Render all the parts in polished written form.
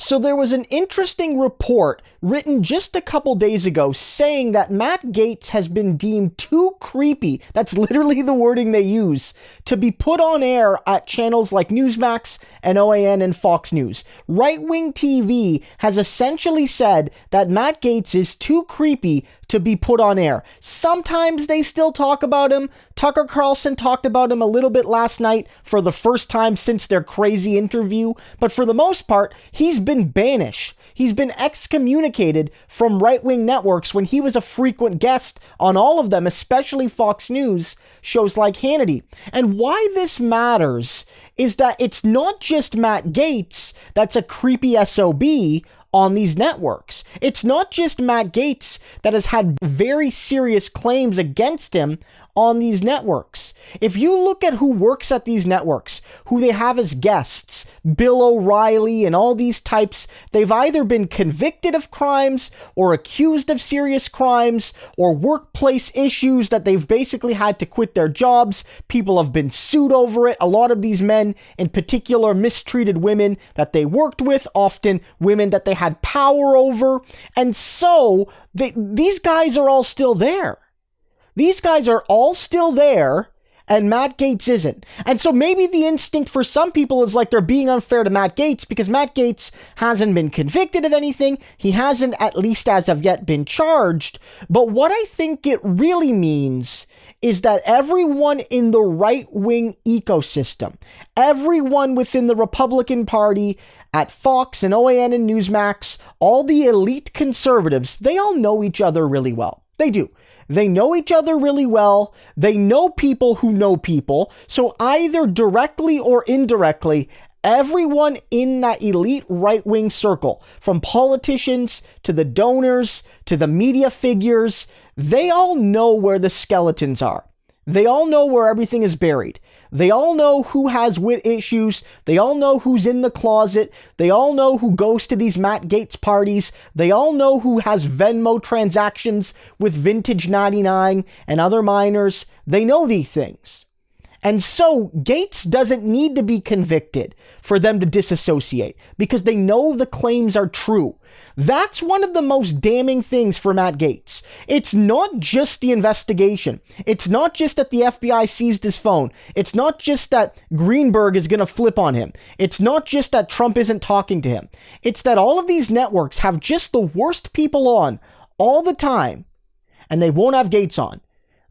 So there was an interesting report written just a couple days ago saying that Matt Gaetz has been deemed too creepy, that's literally the wording they use, to be put on air at channels like Newsmax and OAN and Fox News. Right-wing TV has essentially said that Matt Gaetz is too creepy to be put on air. Sometimes they still talk about him. Tucker Carlson talked about him a little bit last night for the first time since their crazy interview, but for the most part, he's been banished. He's been excommunicated from right-wing networks when he was a frequent guest on all of them, especially Fox News shows like Hannity. And why this matters is that it's not just Matt Gaetz that's a creepy SOB on these networks. It's not just Matt Gaetz that has had very serious claims against him on these networks. If you look at who works at these networks, who they have as guests, Bill O'Reilly and all these types, they've either been convicted of crimes or accused of serious crimes or workplace issues that they've basically had to quit their jobs. People have been sued over it. A lot of these men, in particular, mistreated women that they worked with, often women that they had power over. And so these guys are all still there. These guys are all still there, and Matt Gaetz isn't. And so maybe the instinct for some people is like they're being unfair to Matt Gaetz because Matt Gaetz hasn't been convicted of anything. He hasn't, at least as of yet, been charged. But what I think it really means is that everyone in the right-wing ecosystem, everyone within the Republican Party, at Fox and OAN and Newsmax, all the elite conservatives, they all know each other really well. They do. They know each other really well. They know people who know people. So either directly or indirectly, everyone in that elite right-wing circle, from politicians to the donors to the media figures, they all know where the skeletons are. They all know where everything is buried. They all know who has wit issues. They all know who's in the closet. They all know who goes to these Matt Gaetz parties. They all know who has Venmo transactions with Vintage 99 and other minors. They know these things. And so Gaetz doesn't need to be convicted for them to disassociate because they know the claims are true. That's one of the most damning things for Matt Gaetz. It's not just the investigation. It's not just that the FBI seized his phone. It's not just that Greenberg is going to flip on him. It's not just that Trump isn't talking to him. It's that all of these networks have just the worst people on all the time, and they won't have Gaetz on.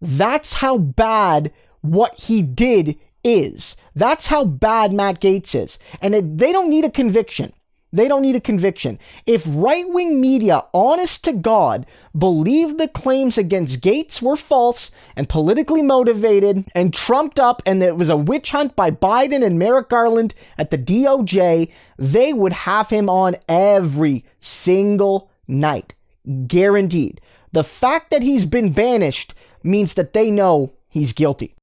That's how bad what he did is. That's how bad Matt Gaetz is. And they don't need a conviction. They don't need a conviction. If right-wing media, honest to God, believed the claims against Gaetz were false and politically motivated and trumped up and it was a witch hunt by Biden and Merrick Garland at the DOJ, they would have him on every single night. Guaranteed. The fact that he's been banished means that they know he's guilty.